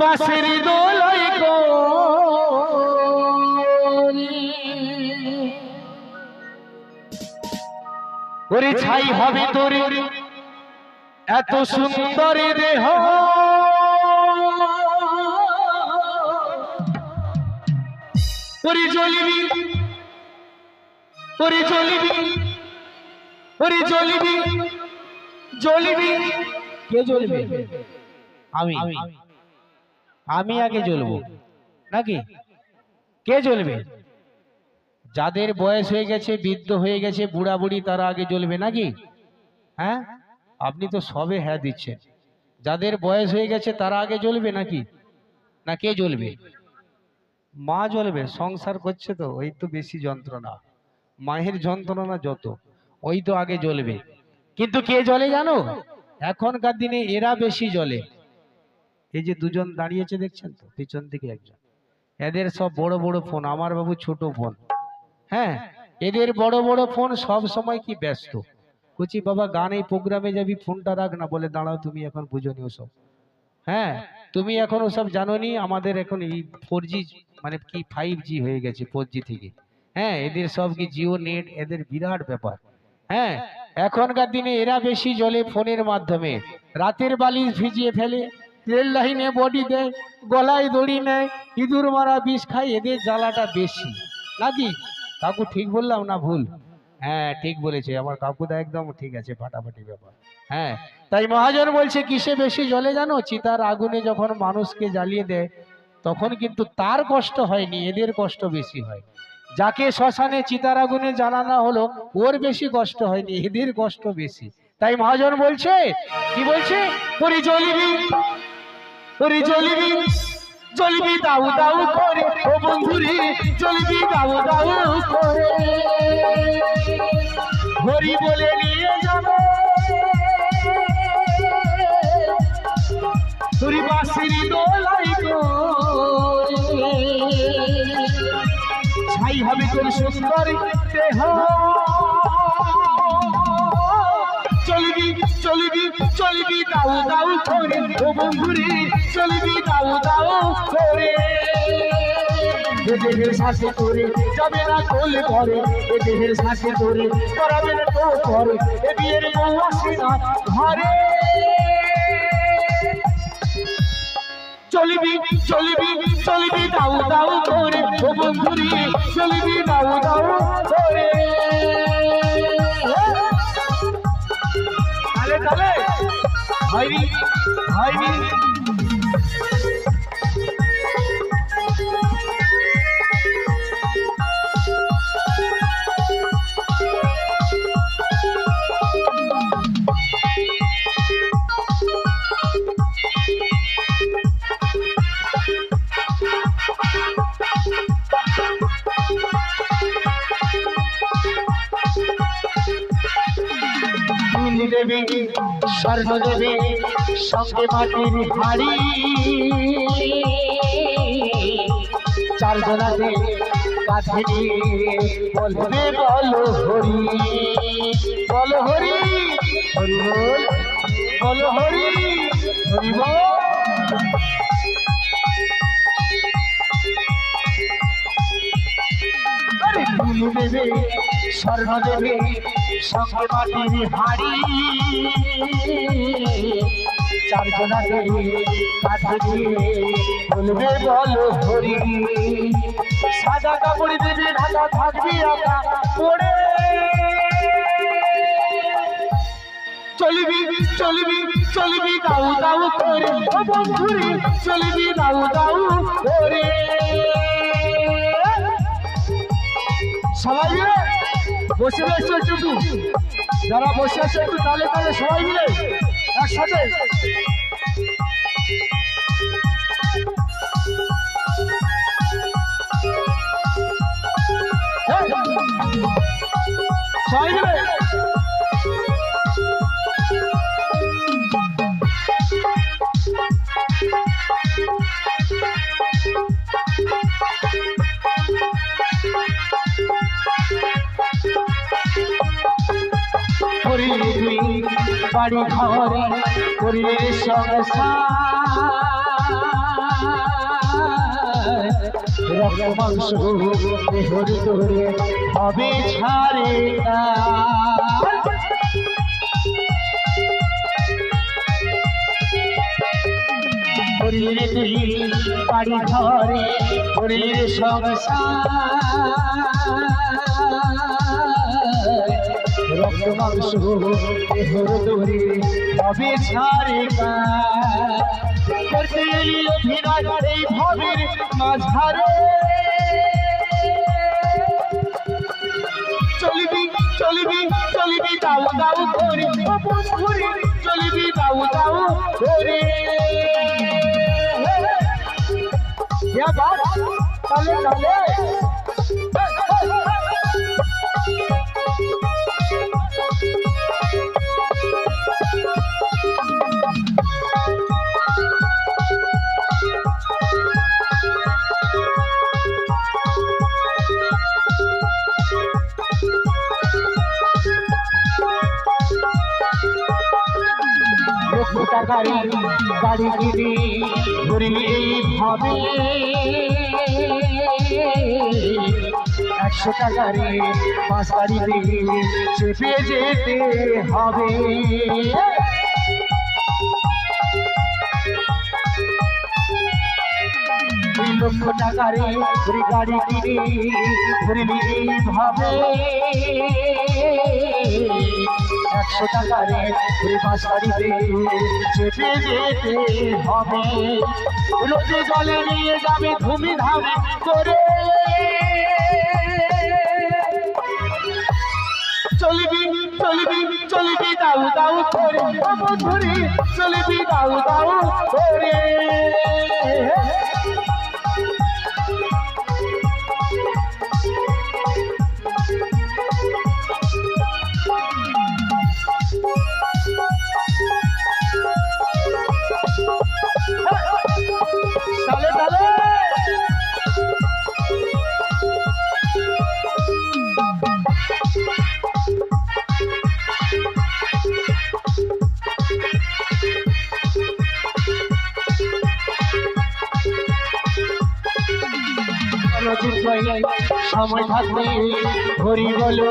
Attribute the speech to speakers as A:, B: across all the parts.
A: বাঁশের দোলাই ওরে ছাই হবে তোর এত সুন্দর দেহ ওরে জ্বলিবি ওরে জ্বলিবি ওরে জ্বলিবি জ্বলিবি কে জ্বলবে আমি আমি আগে জ্বলবো নাকি কে জ্বলবে যাদের বয়স হয়ে গেছে বৃদ্ধ হয়ে গেছে বুড়া বুড়ি তারা আগে জ্বলবে নাকি হ্যাঁ আপনি তো সবে হ্যাঁ দিচ্ছেন যাদের বয়স হয়ে গেছে তারা আগে জ্বলবে নাকি না কে জ্বলবে মা জ্বলবে সংসার করছে তো ওই তো বেশি যন্ত্রণা মায়ের যন্ত্রণা যত ওই তো আগে জ্বলবে কিন্তু কে জ্বলে জানো এখনকার দিনে এরা বেশি জ্বলে এই যে দুজন দাঁড়িয়েছে দেখছেন তো পিছন দিকে একজন এদের সব বড় বড় ফোন আমার বাবু ছোট ফোন হ্যাঁ এদের বড় বড় ফোন সব সময় কি ব্যস্ত কুচি বাবা গান এই প্রোগ্রামে যাবি ফোনটা রাখ না বলে দাঁড়াও তুমি এখন বুঝোনি ওসব হ্যাঁ তুমি এখন ওসব জানোনি আমাদের এখন এই 4G মানে কি 5G হয়ে গেছে 4G থেকে হ্যাঁ এদের সব কি জিও নেট এদের বিরাট ব্যাপার হ্যাঁ এখনকার দিনে এরা বেশি জ্বলে ফোনের মাধ্যমে রাতের বালিশ ভিজিয়ে ফেলে রেল লাইনে বডি দেয় গলায় দড়ি নেয় ইঁদুর মারা বিষ খায় এদের জ্বালাটা বেশি নাকি কাকু ঠিক বললাম না ভুল হ্যাঁ ঠিক বলেছে আমার কাকুদা একদম ঠিক আছে ফাটাফাটি ব্যাপার হ্যাঁ তাই মহাজন বলছে কিসে বেশি জ্বলে জানো চিতার আগুনে যখন মানুষকে জ্বালিয়ে দেয় তখন কিন্তু তার কষ্ট হয়নি এদের কষ্ট বেশি হয় যাকে শ্মশানে চিতার আগুনে জ্বালানো হলো ওর বেশি কষ্ট হয়নি এদের কষ্ট বেশি তাই মহাজন বলছে কি বলছে ওরে জ্বলিবি ওরে জ্বলিবি জ্বলিবি দাউ দাউ করে ও বন্ধুরে জ্বলিবি দাউ দাউ করে হরি বলে নিয়ে যাবে তোর বাঁশির দোলাই ছাই হবে তোর সুন্দর দেহ চলবি চলবি চলবি দাউ দাউ করে ও বন্ধুরে চলবি দাউ দাউ করে দেহের শ্বাসে করে যাবে না কোল করে এ দেহের শ্বাসে করে করাবে না তো করে এ বিয়ের বউ আসে না ঘরে চলবি চলবি চলবি দাউ দাউ করে ও বন্ধুরে চলবি দাউ দাউ করে তালে তালে হয়নি হয়নি দেবে স্বর্ণ দেবে সঙ্গে মাটির হাড়ি চারজনাতে কাছে নিয়ে বলবে বলো হরি বলো হরি হরি বল বলো হরি হরি বল দেবে স্বর্ণ দেবে সঙ্গে মাটির হাড়ি চারজনাতে কাছে দিয়ে বলবে বলো হরি সাদা কাপড় দেবে ঢাকা থাকবি আকা পড়ে চলবি চলবি চলবি দাউ দাউ করে ও বন্ধুরে চলবি দাউ দাউ করে সবাই মিলে বসে রয়েছে একটু যারা বসে আছে একটু তালে তালে সবাই মিলে একসাথে সবাই মিলে বাড়ি ঘরে করিলে সংসার রক্ত মাংস দেহর তোরে হবে ছাড়ে না। শরীরে তুই বাড়ি ঘরে শরীর সংসার রক্ত মাংস দেহর তোরে হবে ছাড়ে না। করতে এলি অভিনয় এই ভবের মাঝারে চলিবি চলিবি চলিবি দাউ দাউ করে ঘুরে চলিবি দাউ দাউ করে। क्या बात चले चले গাড়ি গাড়ি কিনে ঘুরি ভাবে 100 টাকারে 5 গাড়িতে চেপে যেতে হবে। 2 লক্ষ টাকারে গাড়ি কিনে ঘুরবি ভাবে 100 টাকারে 5 গাড়িতে চেপে যেতে হবে। রোদে জলে নিয়ে যাবে ধুমধাম করে চলবি চলবি চলবি দাউ দাউ করে ধরে চলবি দাউ দাউ করে। চলে চলে সময় থাকবে হরি বলো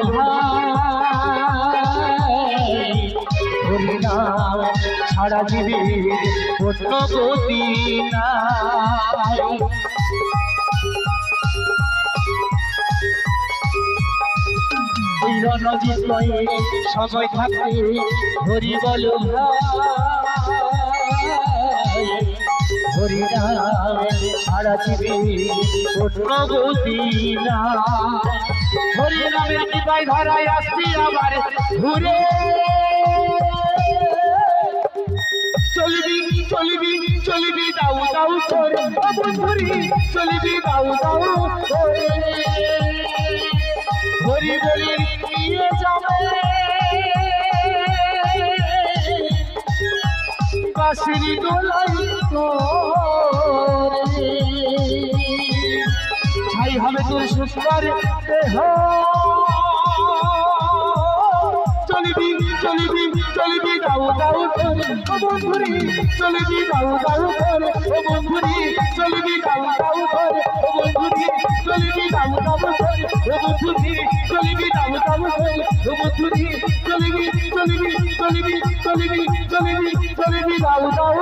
A: হরি নাম ছাড়া জীবে অন্য গতি নাই। রণজিৎ সময় থাকবে হরি বলো হরি নাম ছাড়া জীবে অন্য গতি না। হরি নামের কৃপায় ধরায় আসছি আবার ঘুরে চলবি চলবি চলবি দাউ দাউ করে বন্ধুরি চলবি দাউ দাউ করে। হরি বলি নিয়ে যাবে বাঁশিরি দোলাই তোরে ছাই হবে তোর সুন্দর দেহ। চলবি চলবি চলবি দাউ দাউ করে বন্ধুরি চলবি দাউ দাউ করে বন্ধুরি চলবি দাউ দাউ করে বন্ধুরি চলবি দাউ দাউ করে বন্ধুরি চলবি দাউ দাউ করে বন্ধুরি চলবি চলবি চলবি চলবি চলবি চলবি দাউ দাউ